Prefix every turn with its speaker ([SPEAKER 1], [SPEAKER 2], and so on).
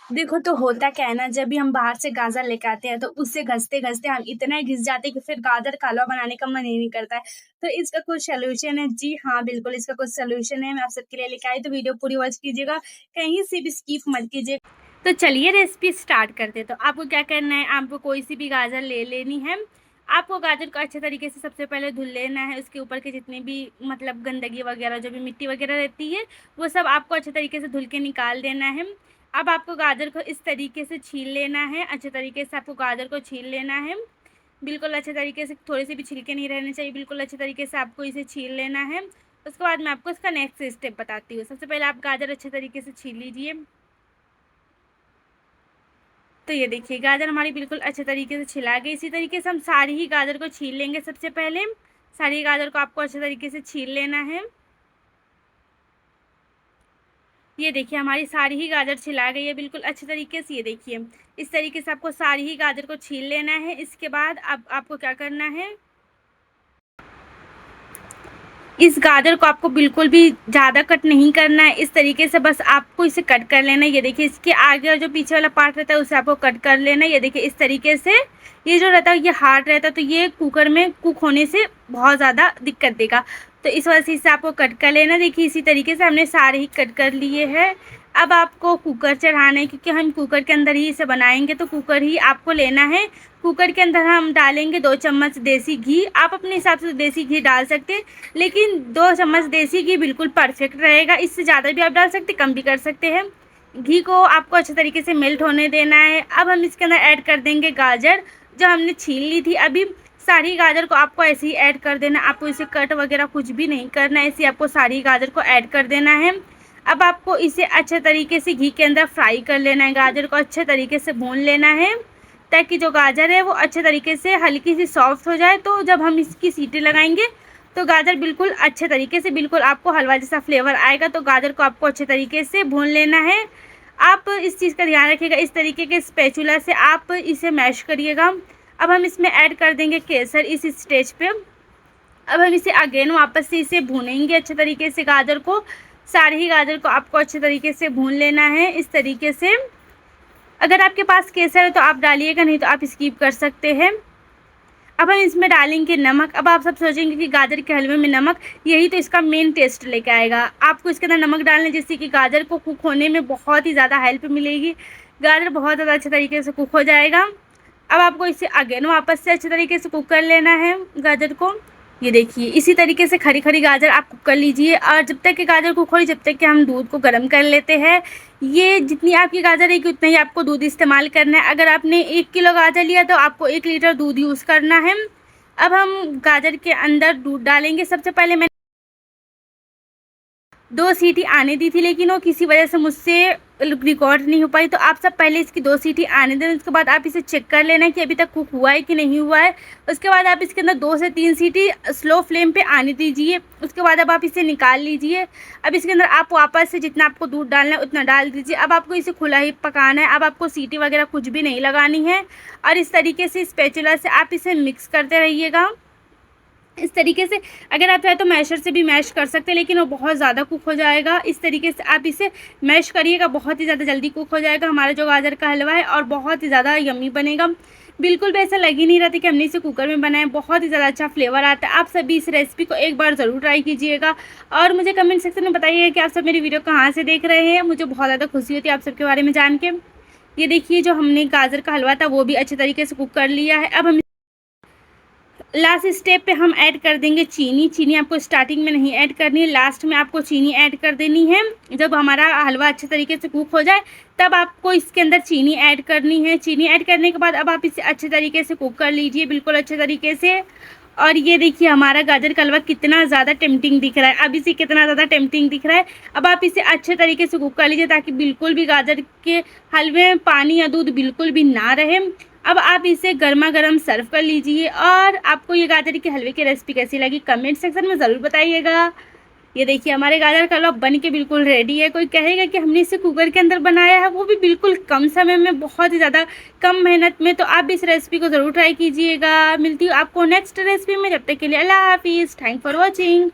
[SPEAKER 1] देखो तो होता क्या है ना, जब भी हम बाहर से गाजर लेके आते हैं तो उससे घसते-घसते हम इतना घिस जाते हैं कि फिर गाजर का हलवा बनाने का मन ही नहीं करता है। तो इसका कुछ सॉल्यूशन है, जी हाँ, बिल्कुल इसका कुछ सॉल्यूशन है, मैं आप सबके लिए लेके आई, तो वीडियो पूरी वॉच कीजिएगा, कहीं से भी स्किप मत कीजिए। तो चलिए रेसिपी स्टार्ट करते हैं। तो आपको क्या करना है, आपको कोई सी भी गाजर ले लेनी है। आपको गाजर को अच्छे तरीके से सबसे पहले धुल लेना है, उसके ऊपर के जितनी भी मतलब गंदगी वगैरह जो भी मिट्टी वगैरह रहती है वो सब आपको अच्छे तरीके से धुल के निकाल देना है। अब आपको गाजर को इस तरीके से छील लेना है, अच्छे तरीके से आपको गाजर को छील लेना है, बिल्कुल अच्छे तरीके से, थोड़े से भी छिलके नहीं रहने चाहिए, बिल्कुल अच्छे तरीके से आपको इसे छील लेना है। उसके बाद मैं आपको इसका नेक्स्ट स्टेप बताती हूँ। सबसे पहले आप गाजर अच्छे तरीके से छील लीजिए। तो ये देखिए गाजर हमारी बिल्कुल अच्छे तरीके से छिला गई। इसी तरीके से हम सारी ही गाजर को छील लेंगे। सबसे पहले सारी गाजर को आपको अच्छे तरीके से छील लेना है। ये देखिए हमारी सारी ही गाजर छिला गई है बिल्कुल अच्छे तरीके से। ये देखिए इस तरीके से आपको सारी ही गाजर को छील लेना है। इसके बाद अब आपको क्या करना है, इस गाजर को आपको बिल्कुल भी ज़्यादा कट नहीं करना है, इस तरीके से बस आपको इसे कट कर लेना है। ये देखिए इसके आगे और जो पीछे वाला पार्ट रहता है उसे आपको कट कर लेना है। ये देखिए इस तरीके से, ये जो रहता है ये हार्ड रहता है, तो ये कुकर में कुक होने से बहुत ज़्यादा दिक्कत देगा, तो इस वजह से इसे आपको कट कर लेना। देखिए इसी तरीके से हमने सारे ही कट कर लिए हैं। अब आपको कुकर चढ़ाना है, क्योंकि हम कुकर के अंदर ही इसे बनाएंगे, तो कुकर ही आपको लेना है। कुकर के अंदर हम डालेंगे 2 चम्मच देसी घी। आप अपने हिसाब से देसी घी डाल सकते हैं, लेकिन 2 चम्मच देसी घी बिल्कुल परफेक्ट रहेगा। इससे ज़्यादा भी आप डाल सकते, कम भी कर सकते हैं। घी को आपको अच्छे तरीके से मेल्ट होने देना है। अब हम इसके अंदर ऐड कर देंगे गाजर जो हमने छील ली थी। अभी सारी गाजर को आपको ऐसे ही ऐड कर देना, आपको इसे कट वगैरह कुछ भी नहीं करना है, ऐसे आपको सारी गाजर को ऐड कर देना है। अब आपको इसे अच्छे तरीके से घी के अंदर फ्राई कर लेना है, गाजर को अच्छे तरीके से भून लेना है, ताकि जो गाजर है वो अच्छे तरीके से हल्की सी सॉफ्ट हो जाए। तो जब हम इसकी सीटी लगाएंगे तो गाजर बिल्कुल अच्छे तरीके से, बिल्कुल आपको हलवा जैसा फ्लेवर आएगा। तो गाजर को आपको अच्छे तरीके से भून लेना है। आप इस चीज़ का ध्यान रखिएगा, इस तरीके के स्पैचुला से आप इसे मैश करिएगा। अब हम इसमें ऐड कर देंगे केसर इस स्टेज पे। अब हम इसे अगेन वापस से इसे भूनेंगे अच्छे तरीके से। गाजर को, सारी ही गाजर को आपको अच्छे तरीके से भून लेना है इस तरीके से। अगर आपके पास केसर है तो आप डालिएगा, नहीं तो आप स्किप कर सकते हैं। अब हम इसमें डालेंगे नमक। अब आप सब सोचेंगे कि गाजर के हलवे में नमक, यही तो इसका मेन टेस्ट लेके आएगा। आपको इसके अंदर नमक डालना है, जिससे कि गाजर को कुक होने में बहुत ही ज़्यादा हेल्प मिलेगी, गाजर बहुत ज़्यादा अच्छे तरीके से कुक हो जाएगा। अब आपको इसे अगेन वापस से अच्छे तरीके से कुक कर लेना है गाजर को। ये देखिए इसी तरीके से खड़ी खड़ी गाजर आप कुक कर लीजिए, और जब तक कि गाजर कुक हो रही, जब तक कि हम दूध को गर्म कर लेते हैं। ये जितनी आपकी गाजर रहेगी उतना ही आपको दूध इस्तेमाल करना है। अगर आपने 1 किलो गाजर लिया तो आपको 1 लीटर दूध यूज़ करना है। अब हम गाजर के अंदर दूध डालेंगे। सबसे पहले मैं 2 सीटी आने दी थी, लेकिन वो किसी वजह से मुझसे रिकॉर्ड नहीं हो पाई, तो आप सब पहले इसकी 2 सीटी आने दें। उसके बाद आप इसे चेक कर लेना कि अभी तक कुक हुआ है कि नहीं हुआ है। उसके बाद आप इसके अंदर 2 से 3 सीटी स्लो फ्लेम पे आने दीजिए। उसके बाद अब आप इसे निकाल लीजिए। अब इसके अंदर आप वापस से जितना आपको दूध डालना है उतना डाल दीजिए। अब आपको इसे खुला ही पकाना है, अब आपको सीटी वगैरह कुछ भी नहीं लगानी है। और इस तरीके से स्पैचुला से आप इसे मिक्स करते रहिएगा इस तरीके से। अगर आप चाहे तो मैशर से भी मैश कर सकते हैं, लेकिन वो बहुत ज़्यादा कुक हो जाएगा। इस तरीके से आप इसे मैश करिएगा, बहुत ही ज़्यादा जल्दी कुक हो जाएगा हमारा जो गाजर का हलवा है, और बहुत ही ज़्यादा यम्मी बनेगा। बिल्कुल भी ऐसा लग ही नहीं रहा था कि हमने इसे कुकर में बनाया, बहुत ही ज़्यादा अच्छा फ्लेवर आता है। आप सभी इस रेसिपी को एक बार ज़रूर ट्राई कीजिएगा, और मुझे कमेंट सेक्शन में बताइएगा कि आप सब मेरी वीडियो कहाँ से देख रहे हैं। मुझे बहुत ज़्यादा खुशी होती है आप सबके बारे में जान के। ये देखिए जो हमने गाजर का हलवा था वो भी अच्छे तरीके से कुक कर लिया है। अब हम लास्ट स्टेप पे हम ऐड कर देंगे चीनी। चीनी आपको स्टार्टिंग में नहीं ऐड करनी है, लास्ट में आपको चीनी ऐड कर देनी है। जब हमारा हलवा अच्छे तरीके से कुक हो जाए तब आपको इसके अंदर चीनी ऐड करनी है। चीनी ऐड करने के बाद अब आप इसे अच्छे तरीके से कुक कर लीजिए, बिल्कुल अच्छे तरीके से। और ये देखिए हमारा गाजर का हलवा कितना ज़्यादा टेम्पटिंग दिख रहा है, अब इसे कितना ज़्यादा टेम्पटिंग दिख रहा है। अब आप इसे अच्छे तरीके से कुक कर लीजिए, ताकि बिल्कुल भी गाजर के हलवे में पानी या दूध बिल्कुल भी ना रहे। अब आप इसे गर्मा गर्म सर्व कर लीजिए। और आपको ये गाजर के हलवे की रेसिपी कैसी लगी कमेंट सेक्शन में ज़रूर बताइएगा। ये देखिए हमारे गाजर का हलवा बन के बिल्कुल रेडी है। कोई कहेगा कि हमने इसे कुकर के अंदर बनाया है, वो भी बिल्कुल कम समय में, बहुत ही ज़्यादा कम मेहनत में। तो आप इस रेसिपी को ज़रूर ट्राई कीजिएगा। मिलती हूँ आपको नेक्स्ट रेसिपी में, जब तक के लिए अल्लाह हाफिज़। Thank for watching.